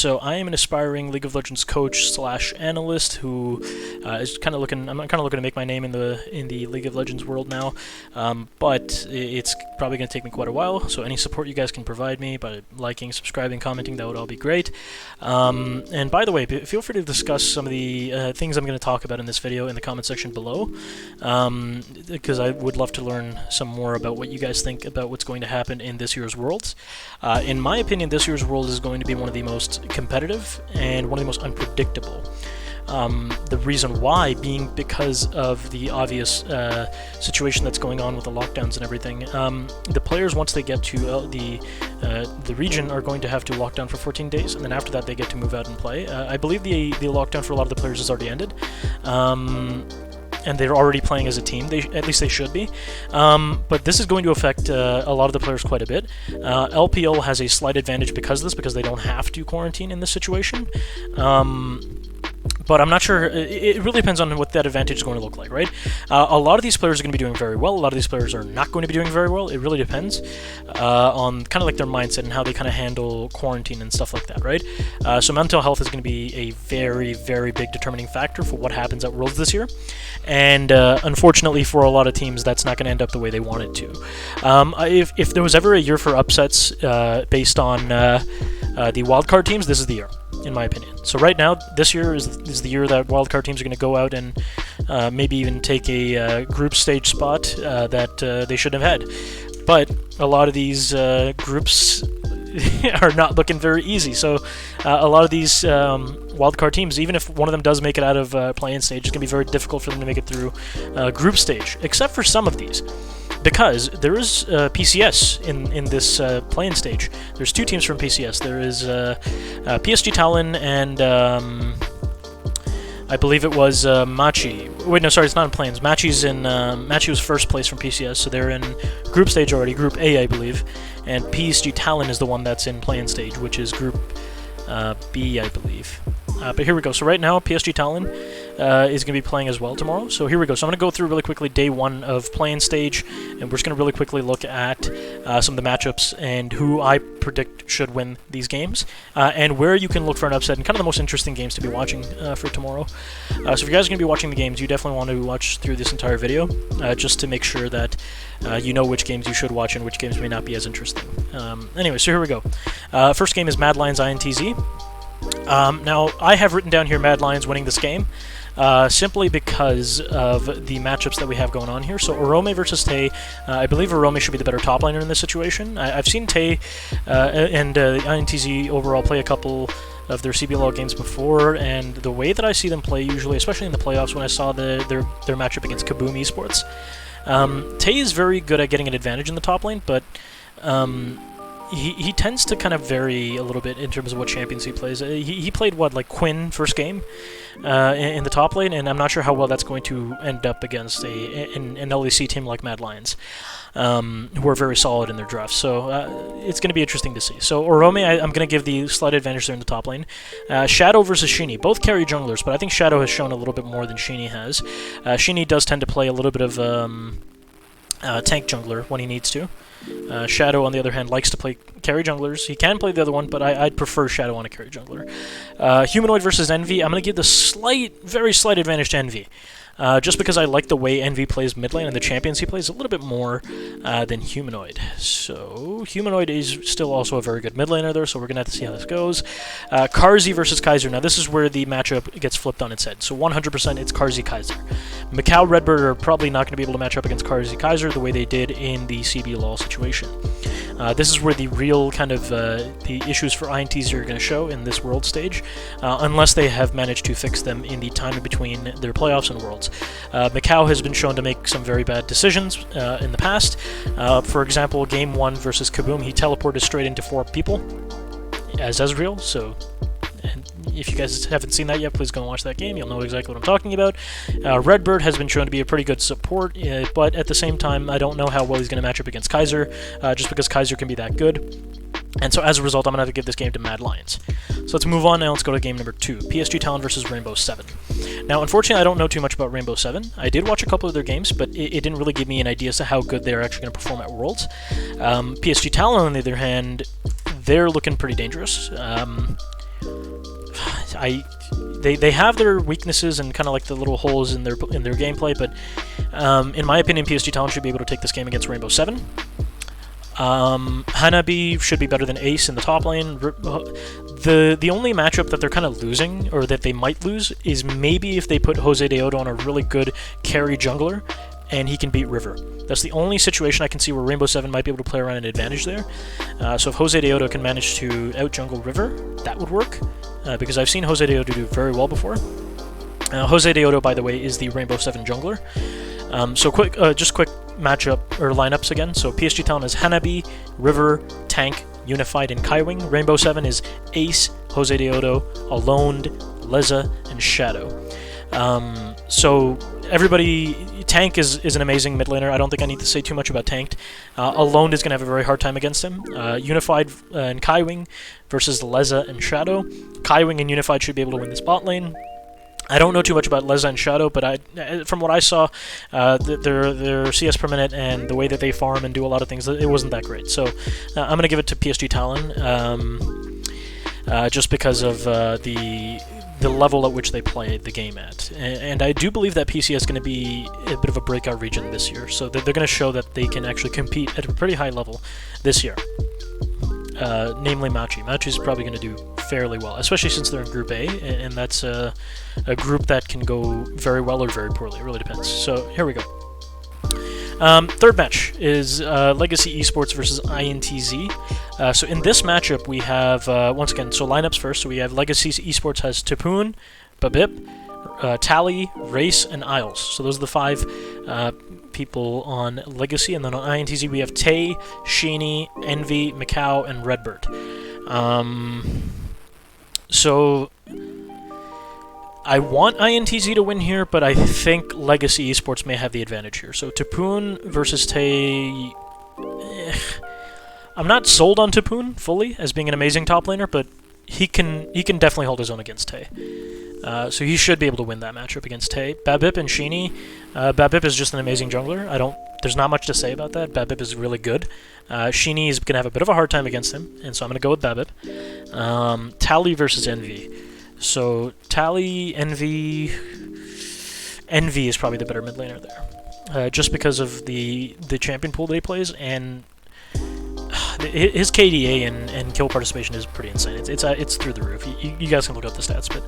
So I am an aspiring League of Legends coach / analyst who is kind of looking. I'm kind of looking to make my name in the League of Legends world now, but it's probably going to take me quite a while. So any support you guys can provide me by liking, subscribing, commenting, that would all be great. And by the way, feel free to discuss some of the things I'm going to talk about in this video in the comment section below, because I would love to learn some more about what you guys think about what's going to happen in this year's Worlds. In my opinion, this year's World is going to be one of the most competitive and one of the most unpredictable. The reason why being because of the obvious situation that's going on with the lockdowns and everything. The players, once they get to the region, are going to have to lock down for 14 days, and then after that they get to move out and play. I believe the lockdown for a lot of the players has already ended. And they're already playing as a team. At least they should be. But this is going to affect a lot of the players quite a bit. LPL has a slight advantage because of this, because they don't have to quarantine in this situation. But I'm not sure. It really depends on what that advantage is going to look like, right? A lot of these players are going to be doing very well. A lot of these players are not going to be doing very well. It really depends on kind of like their mindset and how they kind of handle quarantine and stuff like that, right? So mental health is going to be a very, very big determining factor for what happens at Worlds this year. And unfortunately for a lot of teams, that's not going to end up the way they want it to. If there was ever a year for upsets based on the wildcard teams, this is the year, in my opinion. So right now, this year is the year that wildcard teams are going to go out and maybe even take a group stage spot that they shouldn't have had. But a lot of these groups are not looking very easy. So a lot of these wildcard teams, even if one of them does make it out of play-in stage, it's going to be very difficult for them to make it through group stage, except for some of these. Because there is PCS in this play-in stage. There's two teams from PCS. There is PSG Talon and I believe it was Machi. Wait, no, sorry, it's not in play-ins. Machi was first place from PCS, so they're in group stage already, Group A, I believe. And PSG Talon is the one that's in play-in stage, which is Group B, I believe. But here we go. So right now, PSG Talon is going to be playing as well tomorrow. So here we go. So I'm going to go through really quickly day one of playing stage, and we're just going to really quickly look at some of the matchups and who I predict should win these games, and where you can look for an upset and kind of the most interesting games to be watching for tomorrow. So if you guys are going to be watching the games, you definitely want to watch through this entire video just to make sure that you know which games you should watch and which games may not be as interesting. Anyway, so here we go. First game is Mad Lions INTZ. Now, I have written down here Mad Lions winning this game, simply because of the matchups that we have going on here. So Orome versus Tay, I believe Orome should be the better top laner in this situation. I've seen Tay and INTZ overall play a couple of their CBLL games before, and the way that I see them play usually, especially in the playoffs when I saw their matchup against Kaboom Esports, Tay is very good at getting an advantage in the top lane, but he tends to kind of vary a little bit in terms of what champions he plays. He played, what, like Quinn first game in the top lane, and I'm not sure how well that's going to end up against an LEC team like Mad Lions, who are very solid in their drafts. So it's going to be interesting to see. So Orome, I'm going to give the slight advantage there in the top lane. Shadow versus Sheeny. Both carry junglers, but I think Shadow has shown a little bit more than Sheeny has. Sheeny does tend to play a little bit of tank jungler when he needs to. Shadow, on the other hand, likes to play carry junglers. He can play the other one, but I'd prefer Shadow on a carry jungler. Humanoid versus Envy. I'm going to give the very slight advantage to Envy. Just because I like the way Envy plays mid lane and the champions he plays a little bit more than Humanoid. So Humanoid is still also a very good mid laner there, so we're going to have to see how this goes. Carzi versus Kaiser. Now this is where the matchup gets flipped on its head. So 100% it's Carzi Kaiser. Macau Redbird are probably not going to be able to match up against Carzi Kaiser the way they did in the CBLL situation. This is where the real kind of the issues for INTZ are going to show in this World stage, unless they have managed to fix them in the time in between their playoffs and Worlds. Macau has been shown to make some very bad decisions in the past. For example, Game 1 versus Kaboom, he teleported straight into 4 people as Ezreal, so if you guys haven't seen that yet, please go and watch that game. You'll know exactly what I'm talking about. Redbird has been shown to be a pretty good support, but at the same time, I don't know how well he's going to match up against Kaiser, just because Kaiser can be that good. And so as a result, I'm going to have to give this game to Mad Lions. So let's move on now. Let's go to game number 2. PSG Talon versus Rainbow 7. Now, unfortunately, I don't know too much about Rainbow 7. I did watch a couple of their games, but it didn't really give me an idea as to how good they're actually going to perform at Worlds. PSG Talon, on the other hand, they're looking pretty dangerous. They have their weaknesses and kind of like the little holes in their gameplay, but in my opinion, PSG Talon should be able to take this game against Rainbow 7. Hanabi should be better than Ace in the top lane. The only matchup that they're kind of losing, or that they might lose, is maybe if they put Jose Deodo on a really good carry jungler, and he can beat River. That's the only situation I can see where Rainbow 7 might be able to play around an advantage there. So if Jose Deodo can manage to out-jungle River, that would work, because I've seen Jose Deodo do very well before. Jose Deodo, by the way, is the Rainbow 7 jungler. So just quick matchup, or lineups again. So PSG Talon is Hanabi, River, Tank, Unified, and Kaiwing. Rainbow 7 is Ace, Jose Deodo, Alone, Leza, and Shadow. So everybody, Tank is an amazing mid laner. I don't think I need to say too much about Tank. Alone is going to have a very hard time against him. Unified and Kaiwing versus Leza and Shadow. Kaiwing and Unified should be able to win this bot lane. I don't know too much about Leza and Shadow, but from what I saw, their CS per minute and the way that they farm and do a lot of things, it wasn't that great. So I'm going to give it to PSG Talon, just because of the level at which they play the game at. And I do believe that PC is going to be a bit of a breakout region this year, so they're going to show that they can actually compete at a pretty high level this year. Namely Machi. Machi's probably going to do fairly well, especially since they're in Group A, and that's a group that can go very well or very poorly. It really depends. So here we go. Third match is Legacy Esports versus INTZ. So in this matchup we have, once again, so lineups first. So we have Legacy Esports has Tipoon, Babip, Tally, Race, and Isles. So those are the 5 people on Legacy. And then on INTZ we have Tay, Sheeny, Envy, Macau, and Redbird. So I want INTZ to win here, but I think Legacy Esports may have the advantage here. So Tipoon versus Tay... I'm not sold on Tipoon fully as being an amazing top laner, but he can definitely hold his own against Tay. So he should be able to win that matchup against Tay. Babip and Sheeny. Babip is just an amazing jungler. There's not much to say about that. Babip is really good. Sheeny is going to have a bit of a hard time against him, and so I'm going to go with Babip. Tally versus Envy. So Tally, Envy... Envy is probably the better mid laner there. Just because of the champion pool that he plays, and his KDA and kill participation is pretty insane. It's through the roof. You guys can look up the stats, but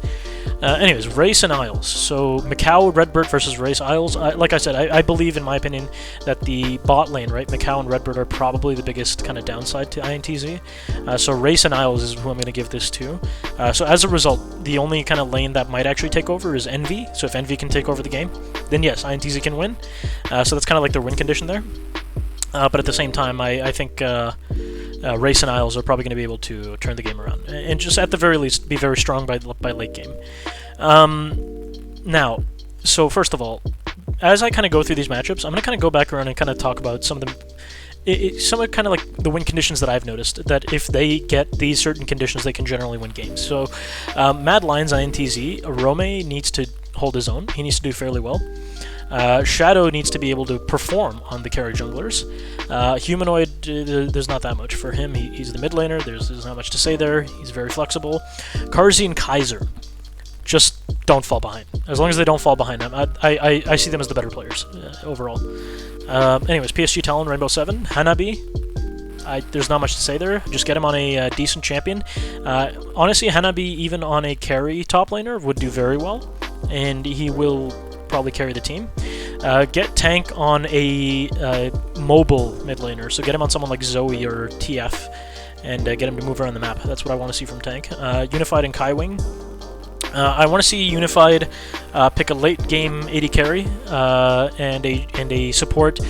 anyways, Race and Isles. So Macau, Redbird versus Race, Isles. Like I said, I believe, in my opinion, that the bot lane, right, Macau and Redbird are probably the biggest kind of downside to INTZ. So Race and Isles is who I'm going to give this to. So as a result, the only kind of lane that might actually take over is Envy. So if Envy can take over the game, then yes, INTZ can win. So that's kind of like their win condition there. But at the same time, I think Race and Isles are probably going to be able to turn the game around, and just at the very least be very strong by late game. Now, so first of all, as I kind of go through these matchups, I'm going to kind of go back around and kind of talk about some of them. Some of kind of like the win conditions that I've noticed, that if they get these certain conditions, they can generally win games. So, Mad Lions INTZ, Rome needs to hold his own. He needs to do fairly well. Shadow needs to be able to perform on the carry junglers. Humanoid, there's not that much for him. He's the mid laner. There's not much to say there. He's very flexible. Carzi and Kaiser, just don't fall behind. As long as they don't fall behind them, I see them as the better players overall. Anyways, PSG Talon, Rainbow 7, Hanabi. There's not much to say there. Just get him on a decent champion. Honestly, Hanabi, even on a carry top laner, would do very well, and he will probably carry the team. Get Tank on a mobile mid laner, so get him on someone like Zoe or TF, and get him to move around the map. That's what I want to see from Tank. Unified and Kaiwing. I want to see Unified pick a late game AD carry and a support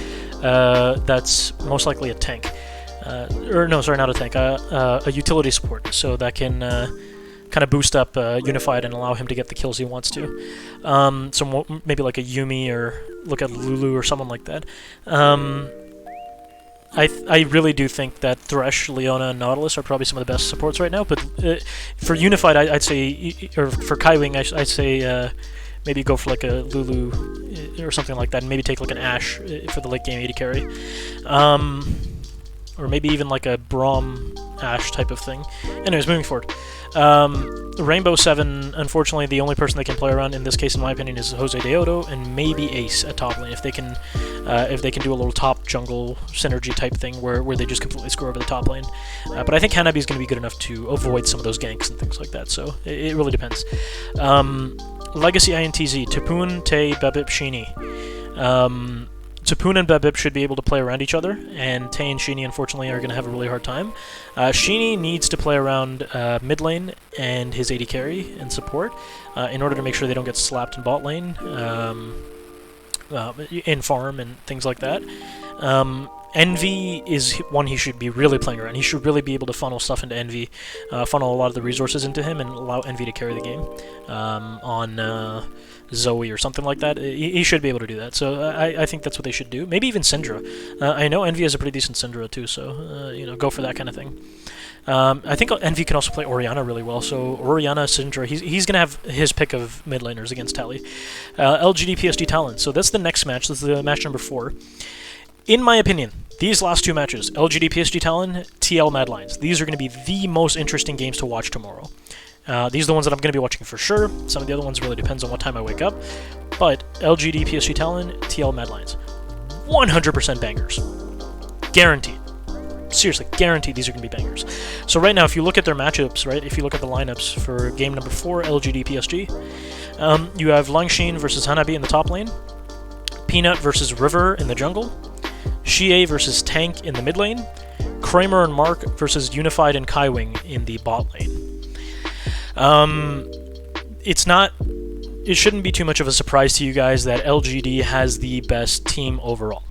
that's most likely a tank. Or no, sorry, not a tank. A utility support, so that can kind of boost up Unified and allow him to get the kills he wants to. So maybe like a Yumi, or look at Lulu or someone like that. I really do think that Thresh, Leona, and Nautilus are probably some of the best supports right now, but for Unified, I'd say, or for Kaiwing, I'd say maybe go for like a Lulu or something like that, and maybe take like an Ashe for the late game AD carry. Or maybe even like a Braum Ashe type of thing. Anyways, moving forward. Rainbow 7, unfortunately, the only person they can play around in this case, in my opinion, is Jose Deodo and maybe Ace at top lane if they can do a little top jungle synergy type thing where they just completely screw over the top lane. But I think Hanabi is going to be good enough to avoid some of those ganks and things like that. So it really depends. Legacy INTZ, Tapoon, Tay, Bebip, Sheeny. Tapoon and Bebip should be able to play around each other, and Tay and Sheeny, unfortunately, are going to have a really hard time. Sheeny needs to play around mid lane and his AD carry and support in order to make sure they don't get slapped in bot lane, in farm and things like that. Envy is one he should be really playing around. He should really be able to funnel stuff into Envy, funnel a lot of the resources into him, and allow Envy to carry the game on Zoe or something like that. He should be able to do that. So I think that's what they should do. Maybe even Syndra. I know Envy has a pretty decent Syndra too, so go for that kind of thing. I think Envy can also play Orianna really well, so Orianna, Syndra, he's going to have his pick of mid laners against Tally. LGD, PSG, Talon. So that's the next match. This is the match number 4. In my opinion, these last 2 matches, LGD, PSG, Talon, TL, Mad Lions, these are going to be the most interesting games to watch tomorrow. These are the ones that I'm going to be watching for sure. Some of the other ones really depends on what time I wake up. But LGD, PSG, Talon, TL, Mad Lions, 100% bangers. Guaranteed. Seriously, guaranteed these are going to be bangers. So right now, if you look at their matchups, right, if you look at the lineups for game number 4, LGD, PSG, you have Langshin versus Hanabi in the top lane, Peanut versus River in the jungle, Xie versus Tank in the mid lane, Kramer and Mark versus Unified and Kaiwing in the bot lane. It shouldn't be too much of a surprise to you guys that LGD has the best team overall.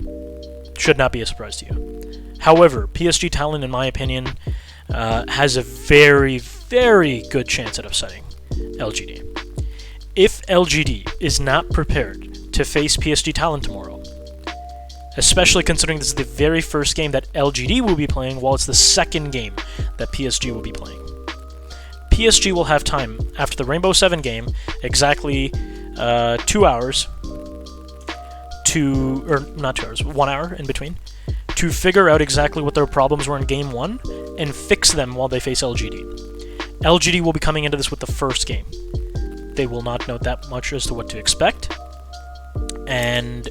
Should not be a surprise to you. However, PSG Talon, in my opinion, has a very, very good chance at upsetting LGD. If LGD is not prepared to face PSG Talon tomorrow, especially considering this is the very first game that LGD will be playing, while it's the second game that PSG will be playing. PSG will have time, after the Rainbow 7 game, exactly 2 hours or not 2 hours, 1 hour in between, to figure out exactly what their problems were in Game 1 and fix them while they face LGD. LGD will be coming into this with the first game. They will not know that much as to what to expect, and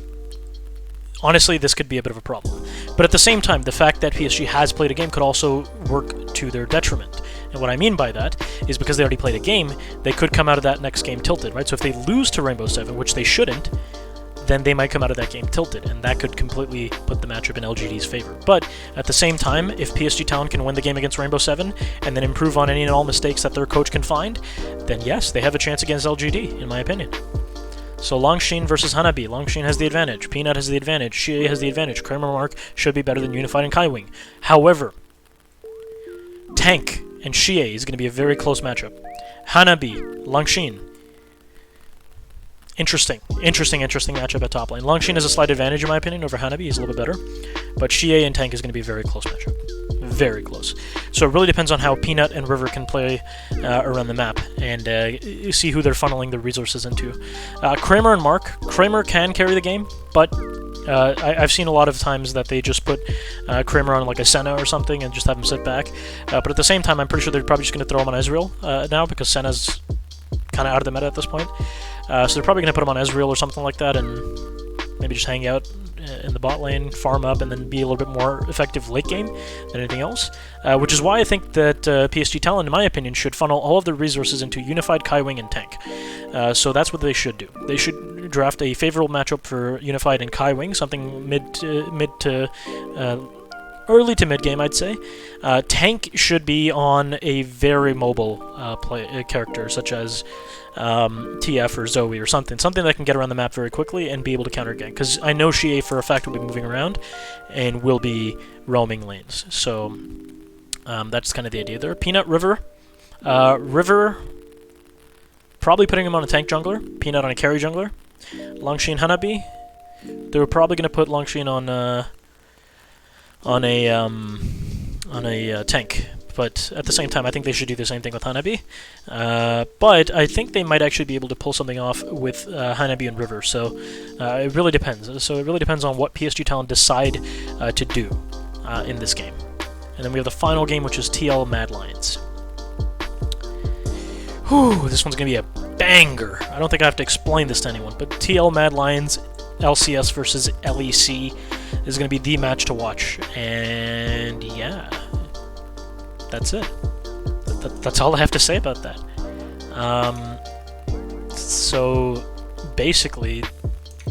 honestly, this could be a bit of a problem. But at the same time, the fact that PSG has played a game could also work to their detriment. And what I mean by that is because they already played a game, they could come out of that next game tilted, right? So if they lose to Rainbow 7, which they shouldn't, then they might come out of that game tilted, and that could completely put the matchup in LGD's favor. But at the same time, if PSG Talon can win the game against Rainbow 7 and then improve on any and all mistakes that their coach can find, then yes, they have a chance against LGD, in my opinion. So Langshin versus Hanabi. Langshin has the advantage. Peanut has the advantage. Xie has the advantage. Kramer Mark should be better than Unified and Kaiwing. However, Tank and Xie is going to be a very close matchup. Hanabi, Langshin. Interesting matchup at top lane. Langshin has a slight advantage in my opinion over Hanabi. He's a little bit better. But Xie and Tank is going to be a very close matchup. Very close. So it really depends on how Peanut and River can play around the map and see who they're funneling their resources into. Kramer and Mark. Kramer can carry the game, but I've seen a lot of times that they just put Kramer on like a Senna or something and just have him sit back. But at the same time, I'm pretty sure they're probably just going to throw him on Ezreal now because Senna's kind of out of the meta at this point. So they're probably going to put him on Ezreal or something like that and maybe just hang out in the bot lane, farm up, and then be a little bit more effective late game than anything else. Which is why I think that PSG Talon, in my opinion, should funnel all of their resources into Unified, Kaiwing, and Tank. So that's what they should do. They should draft a favorable matchup for Unified and Kaiwing, something mid to early to mid game, I'd say. Tank should be on a very mobile character, such as TF or Zoe or something that can get around the map very quickly and be able to counter gank. Because I know Xie for a fact will be moving around and will be roaming lanes. So that's kind of the idea there. Peanut, River. River, probably putting him on a tank jungler. Peanut on a carry jungler. Langshin, Hanabi. They were probably going to put Langshin on a tank. But at the same time, I think they should do the same thing with Hanabi. But I think they might actually be able to pull something off with Hanabi and River. So it really depends. So it really depends on what PSG Talon decide to do in this game. And then we have the final game, which is TL Mad Lions. Whew, this one's going to be a banger. I don't think I have to explain this to anyone, but TL Mad Lions LCS versus LEC is going to be the match to watch. And yeah, that's it. That's all I have to say about that. So basically,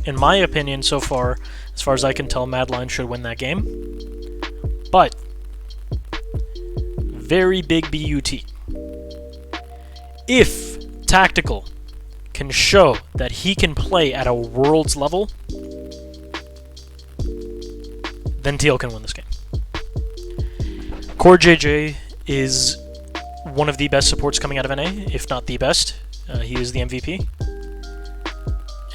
in my opinion so far, as far as I can tell, Mad Lions should win that game. But very big BUT. If Tactical can show that he can play at a Worlds level, then TL can win this game. CoreJJ is one of the best supports coming out of NA, if not the best. He is the MVP.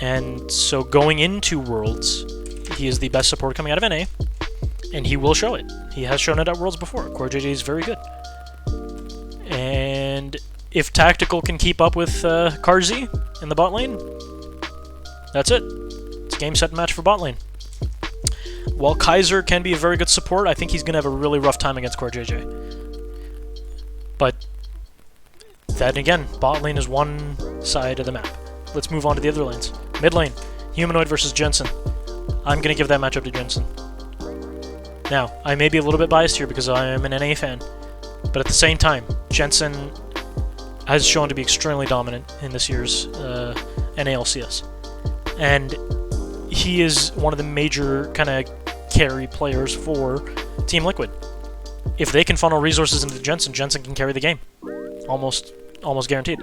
And so going into Worlds, he is the best support coming out of NA, and he will show it. He has shown it at Worlds before. CoreJJ is very good. And if Tactical can keep up with Carzi in the bot lane, that's it. It's a game, set, and match for bot lane. While Kaiser can be a very good support, I think he's going to have a really rough time against CoreJJ. But then again, bot lane is one side of the map. Let's move on to the other lanes. Mid lane, Humanoid versus Jensen. I'm going to give that matchup to Jensen. Now, I may be a little bit biased here because I am an NA fan, but at the same time, Jensen has shown to be extremely dominant in this year's NALCS. And he is one of the major kind of carry players for Team Liquid. If they can funnel resources into Jensen, Jensen can carry the game. Almost guaranteed.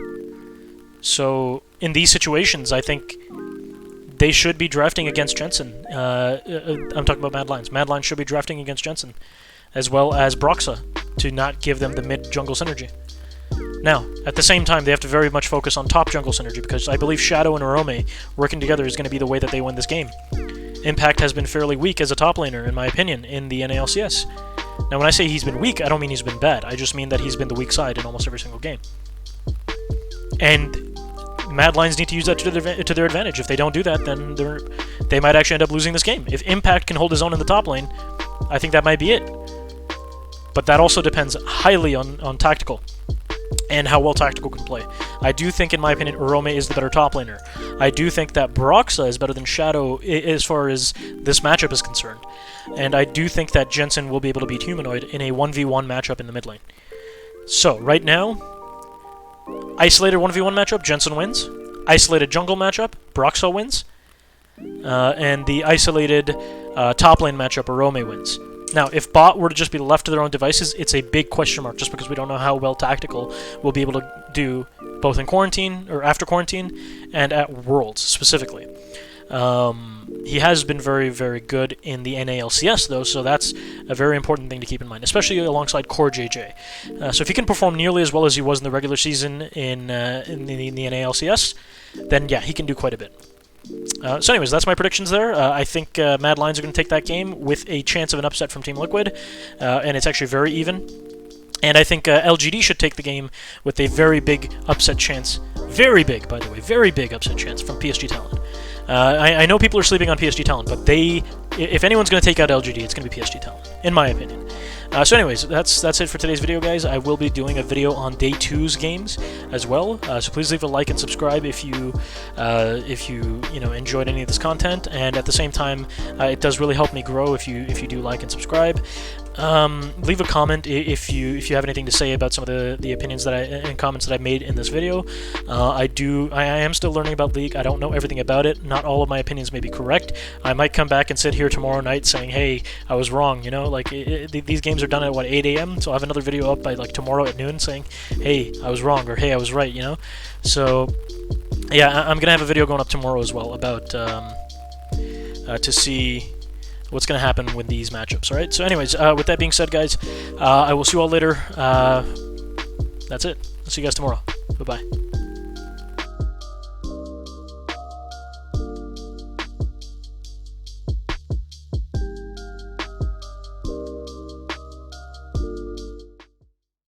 So, in these situations, I think they should be drafting against Jensen. I'm talking about Mad Lions. Mad Lions should be drafting against Jensen, as well as Broxa, to not give them the mid-jungle synergy. Now, at the same time, they have to very much focus on top jungle synergy, because I believe Shadow and Arome working together is going to be the way that they win this game. Impact has been fairly weak as a top laner, in my opinion, in the NALCS. Now, when I say he's been weak, I don't mean he's been bad. I just mean that he's been the weak side in almost every single game. And Mad Lions need to use that to their advantage. If they don't do that, then they might actually end up losing this game. If Impact can hold his own in the top lane, I think that might be it. But that also depends highly on Tactical and how well Tactical can play. I do think, in my opinion, Arome is the better top laner. I do think that Broxa is better than Shadow as far as this matchup is concerned. And I do think that Jensen will be able to beat Humanoid in a 1v1 matchup in the mid lane. So, right now, isolated 1v1 matchup, Jensen wins. Isolated jungle matchup, Broxa wins. And the isolated top lane matchup, Arome wins. Now, if bot were to just be left to their own devices, it's a big question mark, just because we don't know how well Tactical will be able to do both in quarantine, or after quarantine, and at Worlds, specifically. He has been very, very good in the NALCS, though, so that's a very important thing to keep in mind, especially alongside CoreJJ. So if he can perform nearly as well as he was in the regular season in the NALCS, then yeah, he can do quite a bit. So anyways, that's my predictions there. I think Mad Lions are going to take that game with a chance of an upset from Team Liquid, and it's actually very even. And I think LGD should take the game with a very big upset chance. Very big, by the way. Very big upset chance from PSG Talent. I know people are sleeping on PSG Talent, but if anyone's going to take out LGD, it's going to be PSG Talent, in my opinion. So anyways, that's it for today's video, guys. I will be doing a video on Day 2's games as well, so please leave a like and subscribe if you enjoyed any of this content, and at the same time, it does really help me grow if you do like and subscribe. Leave a comment if you have anything to say about some of the opinions and comments that I made in this video. I am still learning about League. I don't know everything about it. Not all of my opinions may be correct. I might come back and sit here tomorrow night saying, hey, I was wrong, like these games are done at 8 a.m. so I'll have another video up by tomorrow at noon saying, hey, I was wrong, or hey, I was right, so yeah, I'm gonna have a video going up tomorrow as well about to see what's going to happen with these matchups, alright? So anyways, with that being said, guys, I will see you all later. That's it. I'll see you guys tomorrow. Bye-bye.